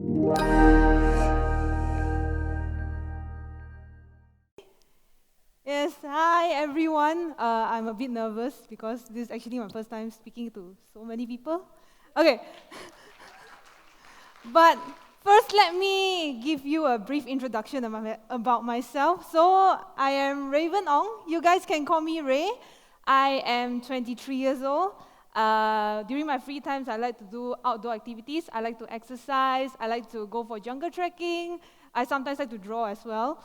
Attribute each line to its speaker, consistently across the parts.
Speaker 1: Yes, hi everyone. I'm a bit nervous because this is actually my first time speaking to so many people. Okay, but first let me give you a brief introduction about myself. So I am Raywen Ong. You guys can call me Ray. I am 23 years old. During my free times, I like to do outdoor activities. I like to exercise. I like to go for jungle trekking. I sometimes like to draw as well.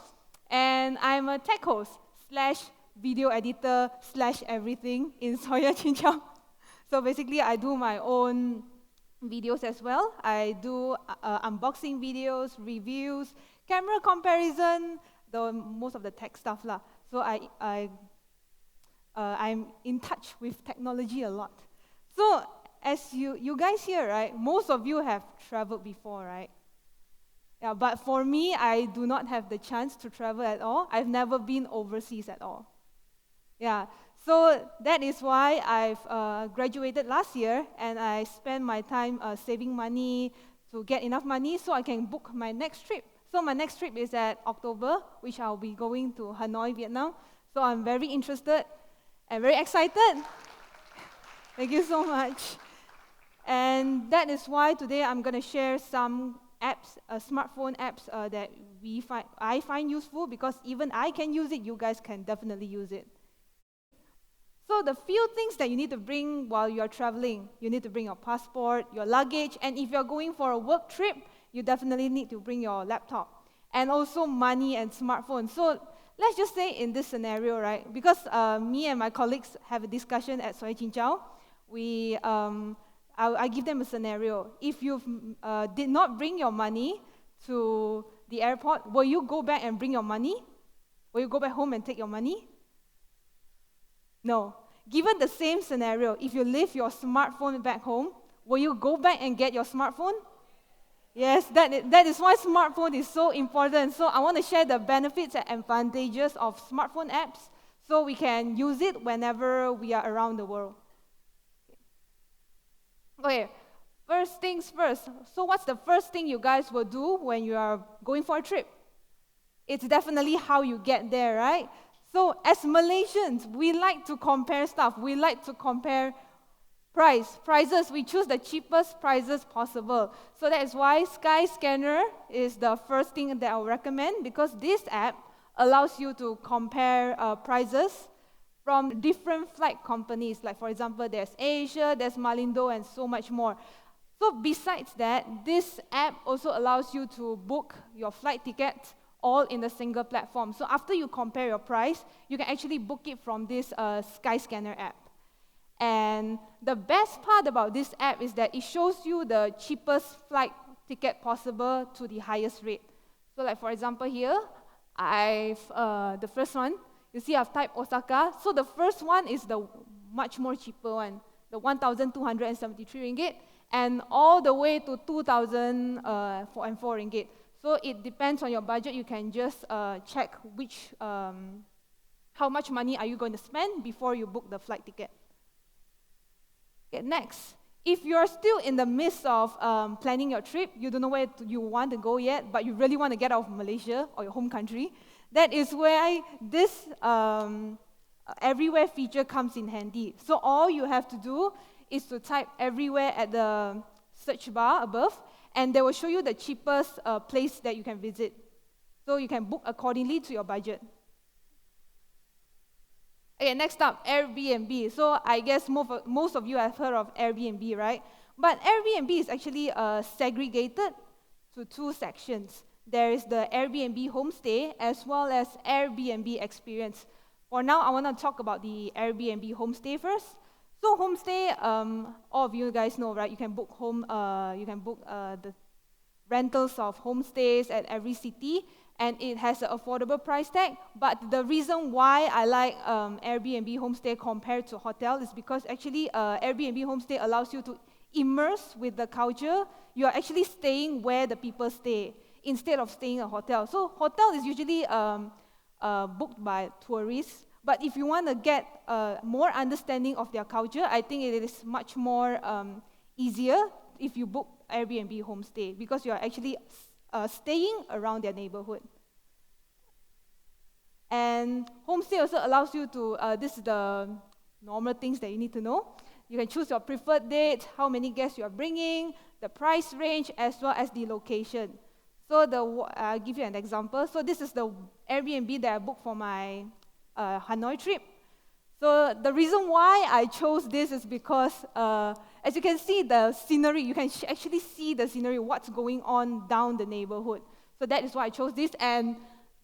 Speaker 1: And I'm a tech host slash video editor slash everything in Soya Chinchao. So basically, I do my own videos as well. I do unboxing videos, reviews, camera comparison, most of the tech stuff lah. So I'm in touch with technology a lot. So as you guys here, right? Most of you have traveled before, right? Yeah, but for me, I do not have the chance to travel at all. I've never been overseas at all. Yeah, so that is why I've graduated last year, and I spent my time saving money to get enough money so I can book my next trip. So my next trip is at October, which I'll be going to Hanoi, Vietnam. So I'm very interested and very excited. Thank you so much. And that is why today I'm going to share some apps, smartphone apps that I find useful, because even I can use it, you guys can definitely use it. So the few things that you need to bring while you're traveling: you need to bring your passport, your luggage, and if you're going for a work trip, you definitely need to bring your laptop, and also money and smartphone. So let's just say in this scenario, right, because me and my colleagues have a discussion at Soy Chinchao, I give them a scenario. If you did not bring your money to the airport, will you go back and bring your money? Will you go back home and take your money? No. Given the same scenario, if you leave your smartphone back home, will you go back and get your smartphone? Yes, that is why smartphone is so important. So I want to share the benefits and advantages of smartphone apps so we can use it whenever we are around the world. Okay, first things first. So what's the first thing you guys will do when you are going for a trip? It's definitely how you get there, right? So as Malaysians, we like to compare stuff. We like to compare prices. We choose the cheapest prices possible. So that is why Skyscanner is the first thing that I'll recommend, because this app allows you to compare prices from different flight companies. Like for example, there's Asia, there's Malindo, and so much more. So besides that, this app also allows you to book your flight tickets all in a single platform. So after you compare your price, you can actually book it from this Skyscanner app. And the best part about this app is that it shows you the cheapest flight ticket possible to the highest rate. So like for example here, the first one, you see I've typed Osaka. So the first one is the much more cheaper one, the 1,273 ringgit, and all the way to 2,004 ringgit. So it depends on your budget. You can just check how much money are you going to spend before you book the flight ticket. Okay, next, if you're still in the midst of planning your trip, you don't know where you want to go yet, but you really want to get out of Malaysia or your home country, that is where this everywhere feature comes in handy. So all you have to do is to type everywhere at the search bar above, and they will show you the cheapest place that you can visit. So you can book accordingly to your budget. Okay, next up, Airbnb. So I guess most of you have heard of Airbnb, right? But Airbnb is actually segregated to two sections. There is the Airbnb homestay as well as Airbnb experience. For now, I want to talk about the Airbnb homestay first. So homestay, all of you guys know, right? You can book the rentals of homestays at every city, and it has an affordable price tag. But the reason why I like Airbnb homestay compared to hotel is because actually Airbnb homestay allows you to immerse with the culture. You are actually staying where the people stay instead of staying in a hotel. So hotel is usually booked by tourists. But if you want to get more understanding of their culture, I think it is much more easier if you book Airbnb homestay because you are actually staying around their neighborhood. And homestay also allows you to, this is the normal things that you need to know. You can choose your preferred date, how many guests you are bringing, the price range, as well as the location. So I'll give you an example. So this is the Airbnb that I booked for my Hanoi trip. So the reason why I chose this is because, as you can see the scenery, you can actually see the scenery, what's going on down the neighborhood. So that is why I chose this, and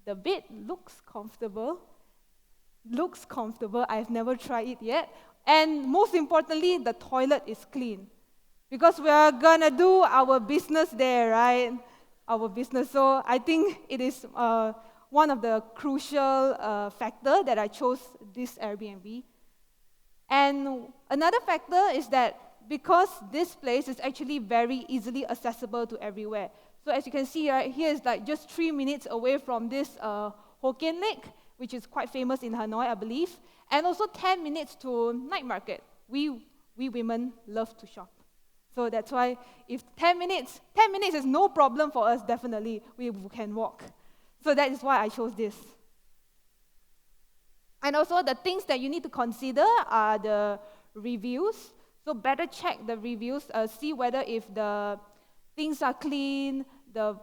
Speaker 1: the bed looks comfortable. Looks comfortable. I've never tried it yet. And most importantly, the toilet is clean. Because we are gonna do our business there, right? Our business. So I think it is one of the crucial factor that I chose this Airbnb. And another factor is that because this place is actually very easily accessible to everywhere. So as you can see right here is like just 3 minutes away from this Hokkien Lake, which is quite famous in Hanoi, I believe, and also 10 minutes to night market. We women love to shop. So that's why if 10 minutes is no problem for us, definitely, we can walk. So that is why I chose this. And also the things that you need to consider are the reviews. So better check the reviews, see whether if the things are clean, the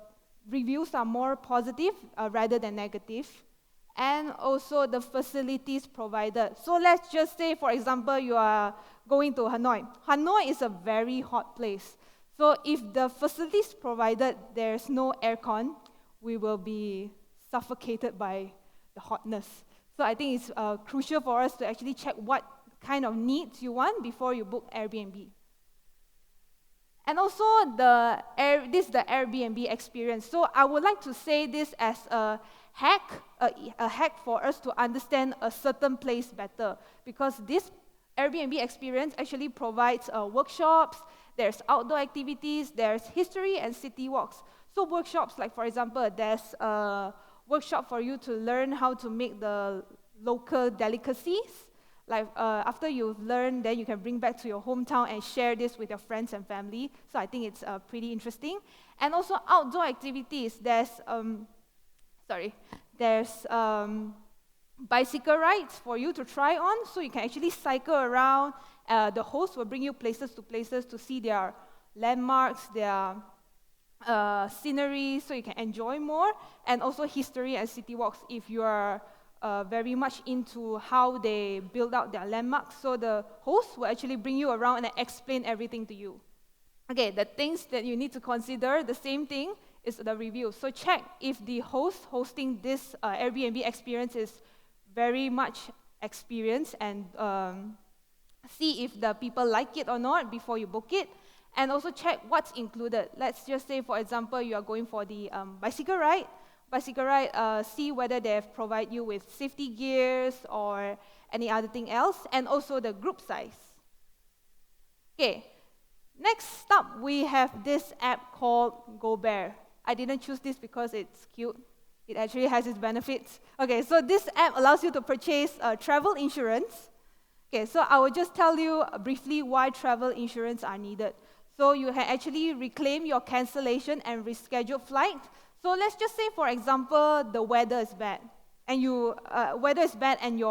Speaker 1: reviews are more positive rather than negative. And also the facilities provided. So let's just say, for example, you are going to Hanoi. Hanoi is a very hot place. So if the facilities provided, there's no aircon, we will be suffocated by the hotness. So I think it's crucial for us to actually check what kind of needs you want before you book Airbnb. And also, this is the Airbnb experience. So I would like to say this as a hack for us to understand a certain place better, because this Airbnb experience actually provides workshops, there's outdoor activities, there's history and city walks. So workshops, like for example, there's a workshop for you to learn how to make the local delicacies. Like after you've learned, then you can bring back to your hometown and share this with your friends and family. So I think it's pretty interesting. And also outdoor activities. There's bicycle rides for you to try on, so you can actually cycle around. The host will bring you places to see their landmarks, their scenery, so you can enjoy more. And also history and city walks if you are very much into how they build out their landmarks. So the host will actually bring you around and explain everything to you. Okay, the things that you need to consider, the same thing is the review. So check if the host hosting this Airbnb experience is very much experienced, and see if the people like it or not before you book it. And also check what's included. Let's just say, for example, you are going for the bicycle ride. See whether they have provided you with safety gears or any other thing else, and also the group size. Okay, next up we have this app called GoBear. I didn't choose this because it's cute. It actually has its benefits. Okay, so this app allows you to purchase travel insurance. Okay, so I will just tell you briefly why travel insurance are needed. So you can actually reclaim your cancellation and reschedule flight. So let's just say, for example, the weather is bad, and your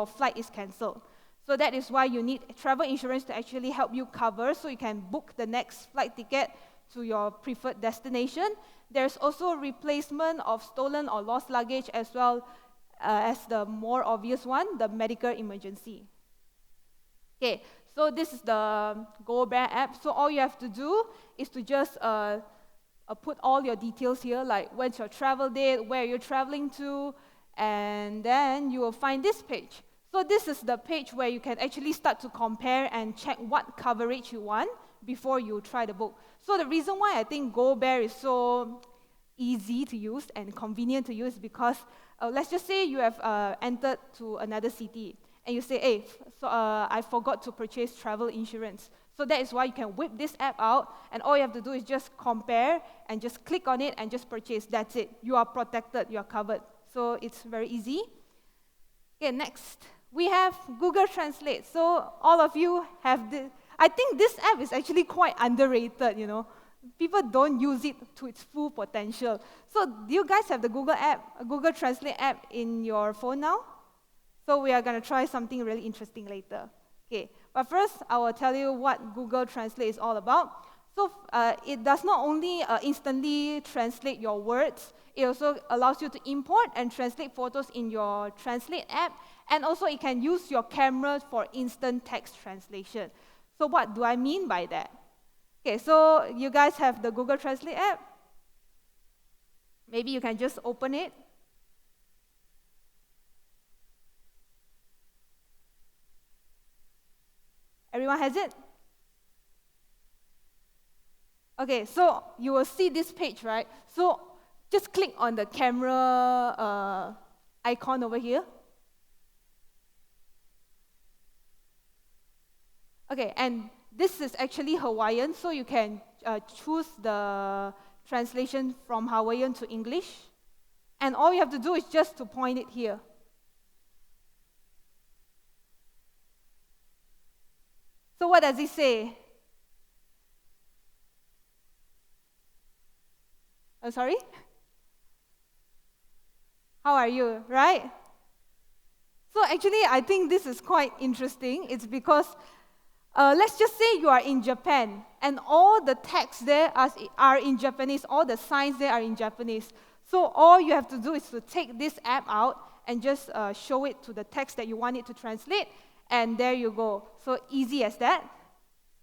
Speaker 1: flight is cancelled. So that is why you need travel insurance to actually help you cover, so you can book the next flight ticket to your preferred destination. There's also replacement of stolen or lost luggage, as well as the more obvious one, the medical emergency. Okay, so this is the GoBear app. So all you have to do is to just put all your details here, like when's your travel date, where you're traveling to, and then you will find this page. So this is the page where you can actually start to compare and check what coverage you want before you try the book. So the reason why I think GoBear is so easy to use and convenient to use is because let's just say you have entered to another city, and you say, hey, I forgot to purchase travel insurance. So that is why you can whip this app out, and all you have to do is just compare and just click on it and just purchase. That's it. You are protected. You are covered. So it's very easy. Okay, next. We have Google Translate. So all of you have this. I think this app is actually quite underrated, people don't use it to its full potential. So do you guys have the Google Translate app in your phone now? So we are going to try something really interesting later. Okay, but first I will tell you what Google Translate is all about. So it does not only instantly translate your words, it also allows you to import and translate photos in your Translate app, and also it can use your camera for instant text translation. So what do I mean by that? Okay, so you guys have the Google Translate app. Maybe you can just open it. Everyone has it? Okay, so you will see this page, right? So just click on the camera icon over here. Okay, and this is actually Hawaiian, so you can choose the translation from Hawaiian to English. And all you have to do is just to point it here. So what does it say? Oh, sorry? How are you, right? So actually, I think this is quite interesting. It's because, let's just say you are in Japan, and all the text there are in Japanese, all the signs there are in Japanese. So all you have to do is to take this app out and just show it to the text that you want it to translate, and there you go. So easy as that.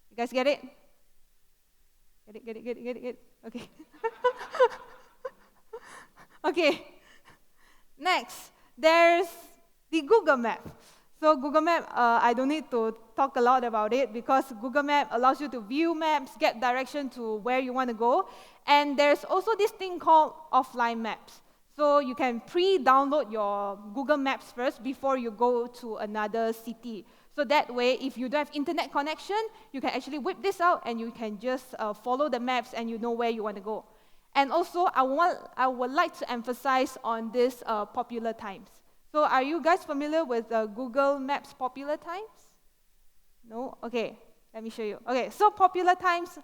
Speaker 1: You guys get it? Get it? Okay. Okay. Next, there's the Google Map. So Google Map, I don't need to talk a lot about it because Google Map allows you to view maps, get direction to where you want to go. And there's also this thing called offline maps. So you can pre-download your Google Maps first before you go to another city. So that way, if you don't have internet connection, you can actually whip this out and you can just follow the maps and you know where you want to go. And also, I would like to emphasize on this popular times. So are you guys familiar with Google Maps popular times? No? Okay, let me show you. Okay, so popular times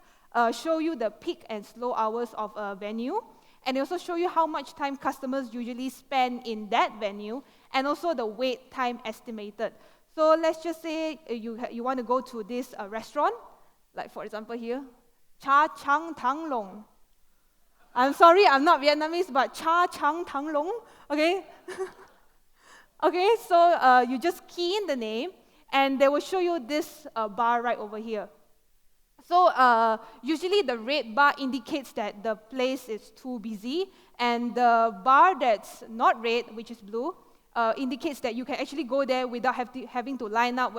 Speaker 1: show you the peak and slow hours of a venue, and they also show you how much time customers usually spend in that venue, and also the wait time estimated. So let's just say you want to go to this restaurant, like for example here, Cha Chang Tang Long. I'm sorry, I'm not Vietnamese, but Cha Chang Tang Long, okay? Okay, so you just key in the name, and they will show you this bar right over here. So usually the red bar indicates that the place is too busy, and the bar that's not red, which is blue, indicates that you can actually go there without having to line up,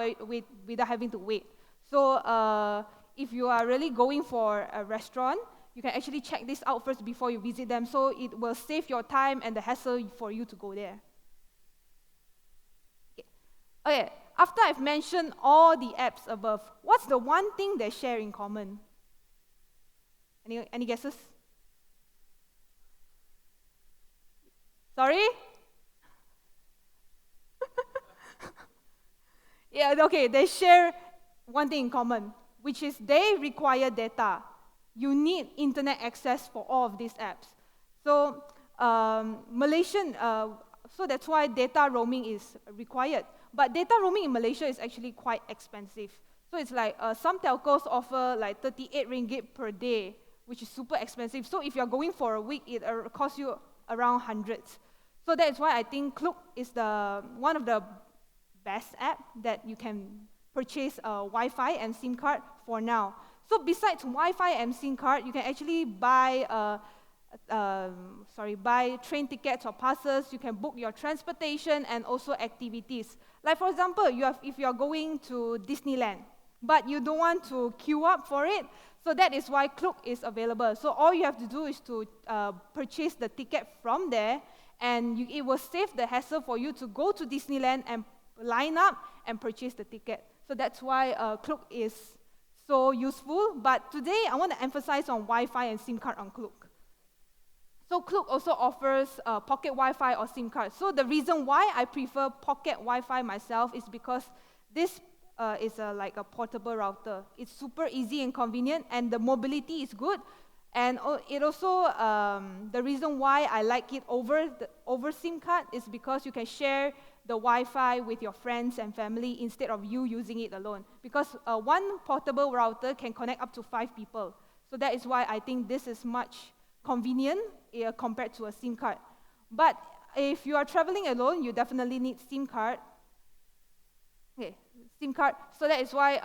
Speaker 1: without having to wait. So if you are really going for a restaurant, you can actually check this out first before you visit them, so it will save your time and the hassle for you to go there. Okay, after I've mentioned all the apps above, what's the one thing they share in common? Any guesses? Sorry? Yeah, okay, they share one thing in common, which is they require data. You need internet access for all of these apps. So Malaysian, so that's why data roaming is required. But data roaming in Malaysia is actually quite expensive. So it's like some telcos offer like 38 ringgit per day, which is super expensive. So if you're going for a week, it costs you around hundreds. So that's why I think Klook is one of the best app that you can purchase a Wi-Fi and SIM card for now. So besides Wi-Fi and SIM card, you can actually buy buy train tickets or passes. You can book your transportation and also activities. Like for example, if you are going to Disneyland, but you don't want to queue up for it, so that is why Klook is available. So all you have to do is to purchase the ticket from there, and it will save the hassle for you to go to Disneyland and line up and purchase the ticket. So that's why Klook is so useful. But today, I want to emphasize on Wi-Fi and SIM card on Klook. So Klook also offers pocket Wi-Fi or SIM card. So the reason why I prefer pocket Wi-Fi myself is because this is like a portable router. It's super easy and convenient, and the mobility is good. And it also, the reason why I like it over SIM card is because you can share the Wi-Fi with your friends and family instead of you using it alone. Because one portable router can connect up to 5 people. So that is why I think this is much convenient compared to a SIM card. But if you are traveling alone, you definitely need SIM card. Okay, SIM card. So that is why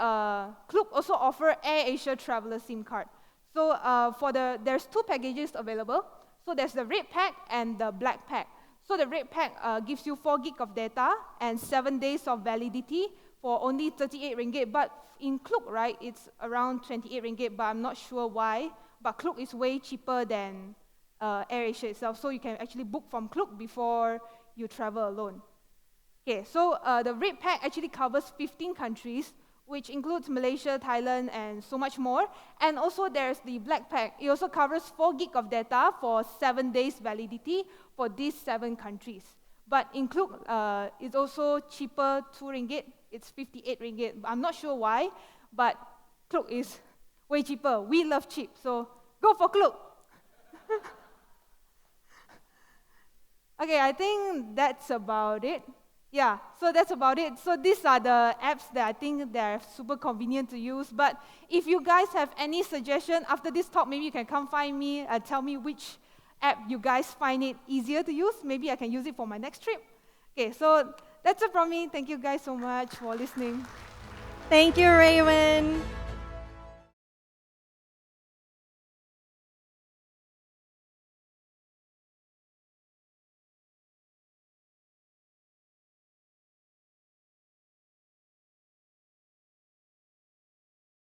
Speaker 1: Klook also offer AirAsia Traveler SIM card. So there's 2 packages available. So there's the red pack and the black pack. So the red pack gives you 4 gig of data and 7 days of validity for only 38 ringgit. But in Klook, right, it's around 28 ringgit, but I'm not sure why. But Klook is way cheaper than AirAsia itself. So you can actually book from Klook before you travel alone. Okay, so the red pack actually covers 15 countries, which includes Malaysia, Thailand, and so much more. And also there's the black pack. It also covers 4 gig of data for 7 days validity for these 7 countries. But in Klook, it's also cheaper, 2 ringgit. It's 58 ringgit. I'm not sure why, but Klook is way cheaper. We love cheap, so go for Klook. Okay, I think that's about it. Yeah, so that's about it. So these are the apps that I think they're super convenient to use. But if you guys have any suggestion after this talk, maybe you can come find me and tell me which app you guys find it easier to use. Maybe I can use it for my next trip. Okay, so that's it from me. Thank you guys so much for listening.
Speaker 2: Thank you, Raywen.